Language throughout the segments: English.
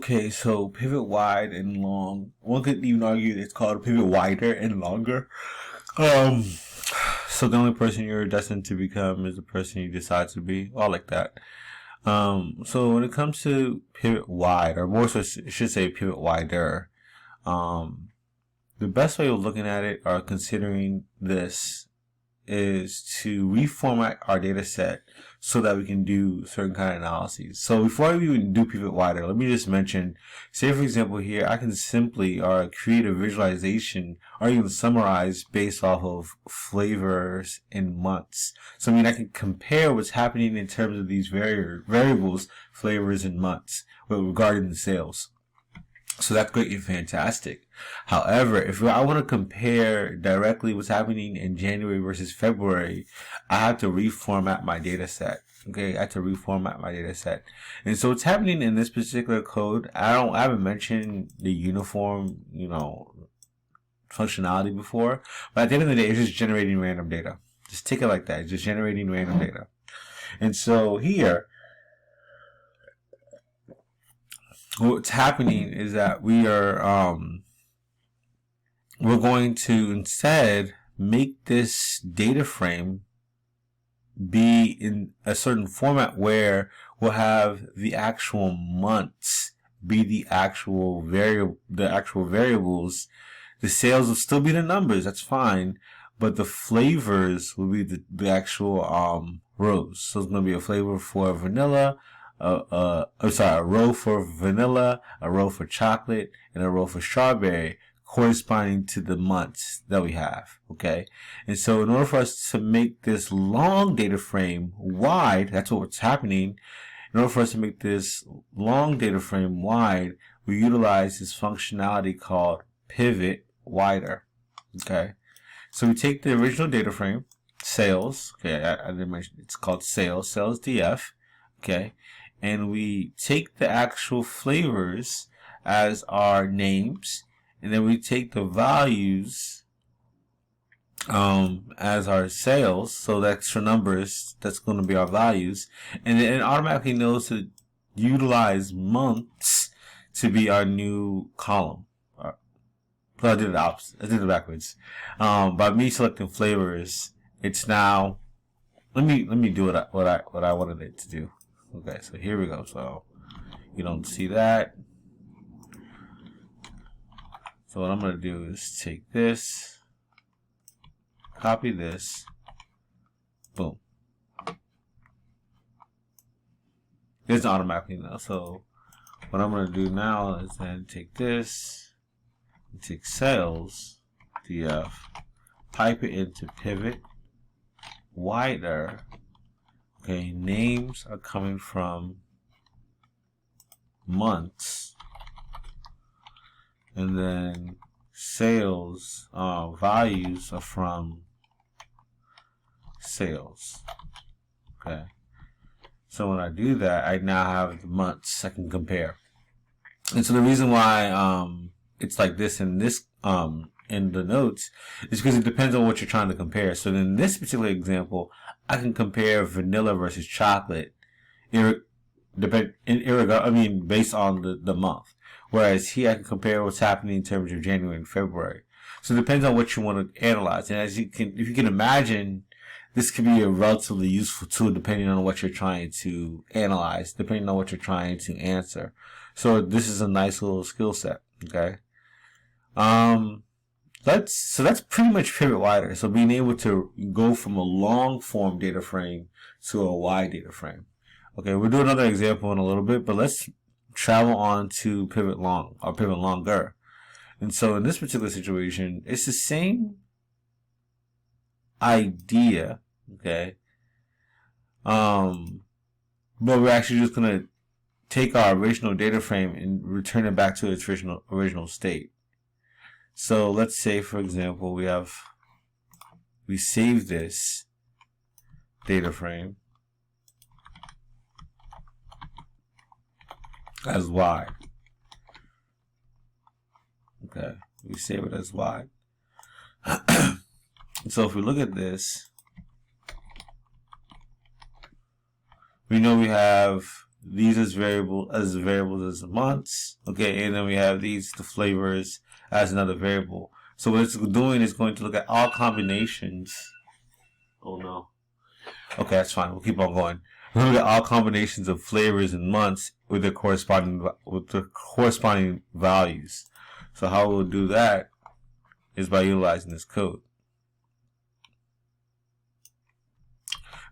Okay, so pivot wide and long. One could even argue it's called pivot wider and longer. Um, so the only person you're destined to become is the person you decide to be. All like that. So when it comes to pivot wide, or more so, I should say pivot wider, um, the best way of looking at it or considering this is to reformat our data set so that we can do certain kind of analyses. So before we even do pivot wider, let me just mention, say for example here, I can simply create a visualization or even summarize based off of flavors in months. So I mean, I can compare what's happening in terms of these variables, flavors and months, regarding the sales. So that's great and fantastic. However, if I want to compare directly what's happening in January versus February, I have to reformat my data set. Okay, I have to reformat my data set. And so what's happening in this particular code, I haven't mentioned the uniform, functionality before, but at the end of the day, it's just generating random data. Just take it like that. It's just generating random data. And so here, what's happening is that we're going to instead make this data frame be in a certain format where we'll have the actual months be the actual variables. The sales will still be the numbers, that's fine, but the flavors will be the actual rows. So it's going to be a flavor for vanilla, a row for vanilla, a row for chocolate, and a row for strawberry, corresponding to the months that we have. Okay, and so in order for us to make this long data frame wide, that's what's happening. In order for us to make this long data frame wide, we utilize this functionality called pivot wider. Okay, so we take the original data frame, sales. Okay, I didn't mention it's called sales df. Okay, and we take the actual flavors as our names, and then we take the values as our sales, so the extra numbers, that's going to be our values, and then it automatically knows to utilize months to be our new column. So I did it opposite. I did it backwards. By me selecting flavors, it's now. Let me do what I wanted it to do. Okay, so here we go. So you don't see that. So what I'm going to do is take this, copy this, boom. It's automatically now. So what I'm going to do now is then take this, and take sales, df, pipe it into pivot, wider. Okay, names are coming from months, and then sales values are from sales. Okay, so when I do that, I now have the months I can compare. And so the reason why it's like this in this in the notes is because it depends on what you're trying to compare. So in this particular example, I can compare vanilla versus chocolate based on the month. Whereas here I can compare what's happening in terms of January and February. So it depends on what you want to analyze. And if you can imagine, this could be a relatively useful tool depending on what you're trying to analyze, depending on what you're trying to answer. So this is a nice little skill set. Okay. That's pretty much pivot wider. So being able to go from a long form data frame to a wide data frame. Okay, we'll do another example in a little bit, but let's travel on to pivot long or pivot longer. And so in this particular situation, it's the same idea, okay? But we're actually just gonna take our original data frame and return it back to its original state. So let's say, for example, we save this data frame as Y. Okay, we save it as Y. So if we look at this, we know we have these as variables as months. Okay, and then we have these, the flavors, as another variable. So what it's doing is going to look at all combinations. Oh no. Okay, that's fine. We'll keep on going. We're going to look at all combinations of flavors and months with their corresponding values. So how we'll do that is by utilizing this code.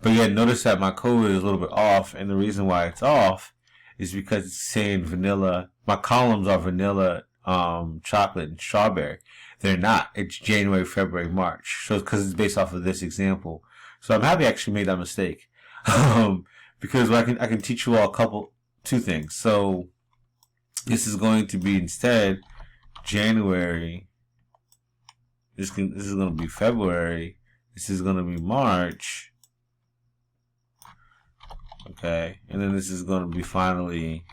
But again, notice that my code is a little bit off, and the reason why it's off is because it's saying vanilla. My columns are vanilla, chocolate, and strawberry. They're not. It's January, February, March. So because it's based off of this example. So I'm happy I actually made that mistake. Because I can teach you all two things. So this is going to be instead January. This is going to be February. This is going to be March. Okay, and then this is going to be finally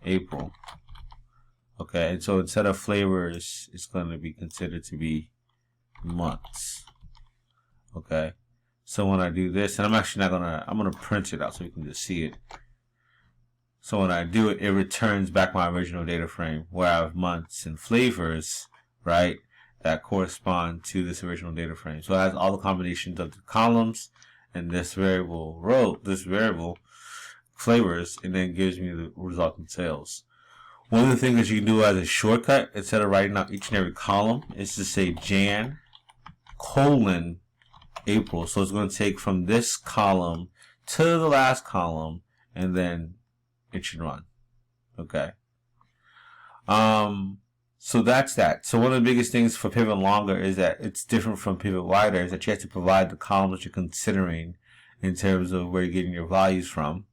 April. Okay, and so instead of flavors, it's going to be considered to be months. Okay, so when I do this, and I'm actually not gonna, I'm gonna print it out so you can just see it. So when I do it, it returns back my original data frame where I have months and flavors, right, that correspond to this original data frame. So it has all the combinations of the columns and this variable flavors, and then gives me the resultant sales. One of the things that you can do as a shortcut, instead of writing out each and every column, is to say Jan : April. So it's going to take from this column to the last column, and then it should run. Okay. So that's that. So one of the biggest things for pivot longer is that it's different from pivot wider, is that you have to provide the columns that you're considering in terms of where you're getting your values from.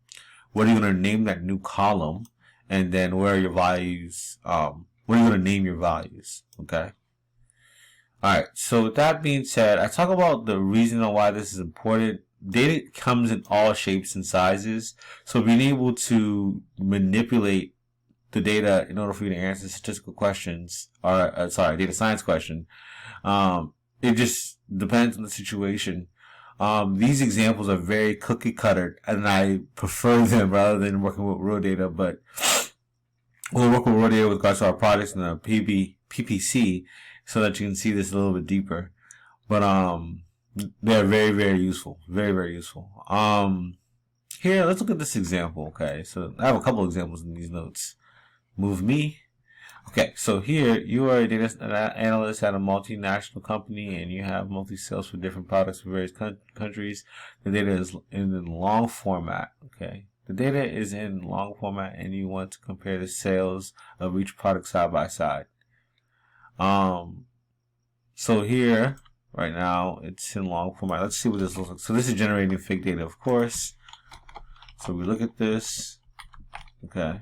What are you going to name that new column? And then where are your values? What are you going to name your values? Okay. Alright, so with that being said, I talk about the reason why this is important. Data comes in all shapes and sizes. So being able to manipulate the data in order for you to answer statistical questions, or data science question, it just depends on the situation. These examples are very cookie cutter, and I prefer them rather than working with raw data. But we'll work with raw data with regards to our products and the PPC, so that you can see this a little bit deeper. But they're very, very useful, very, very useful. Here, let's look at this example. Okay, so I have a couple examples in these notes. Move me. Okay, so here you are a data analyst at a multinational company, and you have monthly sales for different products for various countries. The data is in long format. Okay, the data is in long format, and you want to compare the sales of each product side by side. So here right now it's in long format. Let's see what this looks like. So this is generating fake data, of course. So we look at this. Okay.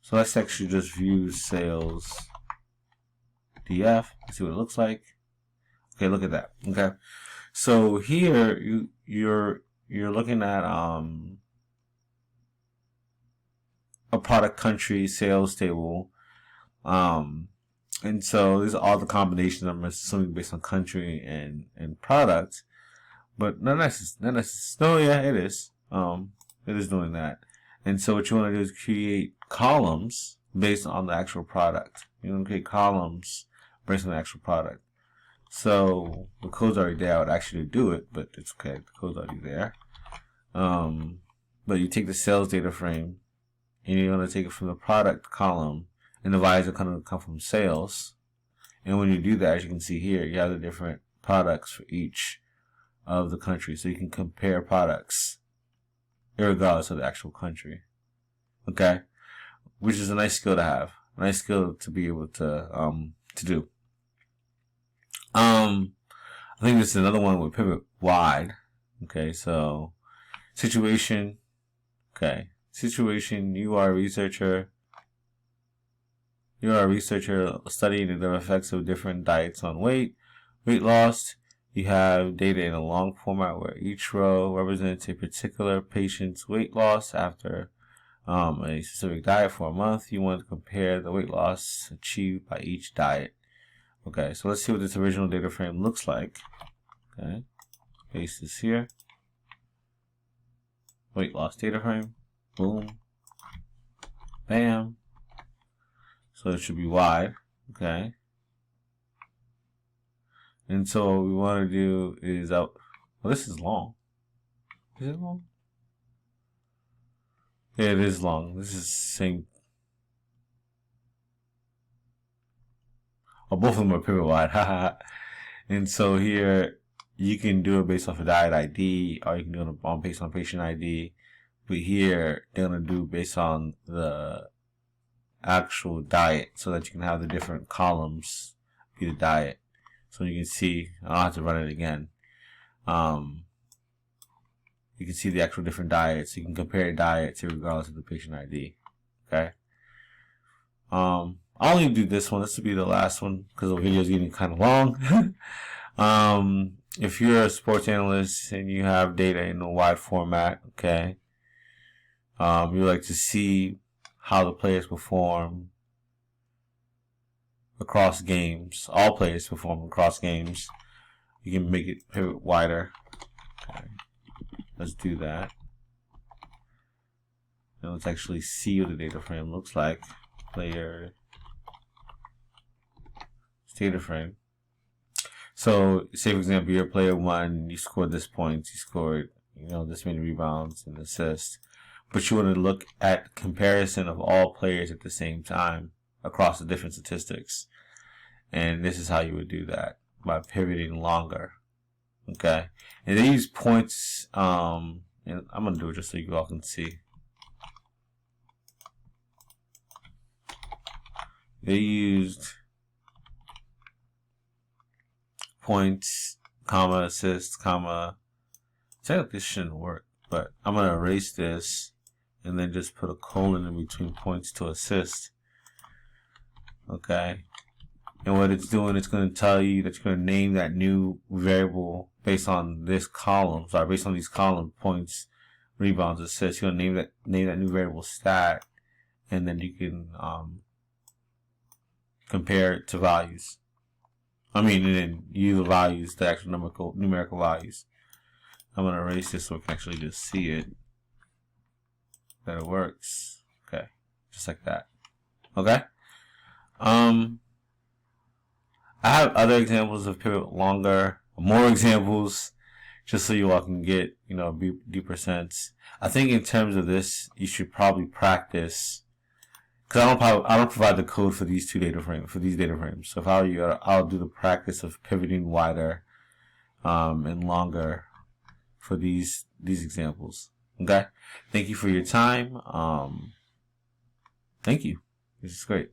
So let's actually just view sales DF, see what it looks like. Okay, look at that. Okay, so here you're looking at a product country sales table, and so these are all the combinations I'm assuming based on country and product, but not necessarily. No, yeah, it is. It is doing that. And so what you want to do is create columns based on the actual product. You want to create columns based on the actual product. So the code's already there. I would actually do it, but it's okay. The code's already there. But you take the sales data frame, and you're going to take it from the product column, and the values are going to come from sales. And when you do that, as you can see here, you have the different products for each of the countries. So you can compare products irregardless of the actual country. Okay, which is a nice skill to have, a nice skill to be able to do. I think this is another one with pivot wide. Okay, so situation. Okay, situation. You are a researcher. You are a researcher studying the effects of different diets on weight loss. You have data in a long format where each row represents a particular patient's weight loss after a specific diet for a month. You want to compare the weight loss achieved by each diet. Okay, so let's see what this original data frame looks like. Okay, paste this here. Weight loss data frame. Boom. Bam. So it should be wide. Okay. And so what we want to do is well, this is long. Is it long? Yeah, it is long. This is same. Oh, both of them are pivot wide. Haha. And so here you can do it based off of diet ID, or you can do it based on patient ID. But here they're gonna do based on the actual diet, so that you can have the different columns be the diet. So you can see, I don't have to run it again. You can see the actual different diets. You can compare diets regardless of the patient ID. Okay. I'll only do this one. This will be the last one because the video is getting kind of long. If you're a sports analyst and you have data in a wide format, okay, you like to see how the players perform across games. All players perform across games. You can make it pivot wider. Okay. Let's do that. Now let's actually see what the data frame looks like. Player data frame. So, say for example, you're player 1, you scored this points, you scored, this many rebounds and assists, but you want to look at comparison of all players at the same time across the different statistics. And this is how you would do that, by pivoting longer. Okay. And they use points, and I'm going to do it just so you all can see. They used points, comma, assists, comma. Technically, this shouldn't work, but I'm going to erase this and then just put a colon in between points to assist. Okay. And what it's doing, it's going to tell you that you're going to name that new variable based on this column. Sorry, based on these column points, rebounds, assists. You're going to name that new variable stat, and then you can compare it to values. And then use the values, the actual numerical values. I'm going to erase this so we can actually just see it. That it works. Okay. Just like that. Okay. I have other examples of pivot longer, more examples, just so you all can get, deeper sense. I think in terms of this, you should probably practice, because I don't provide the code for these data frames. So if I were you, I'll do the practice of pivoting wider, and longer for these examples. Okay. Thank you for your time. Thank you. This is great.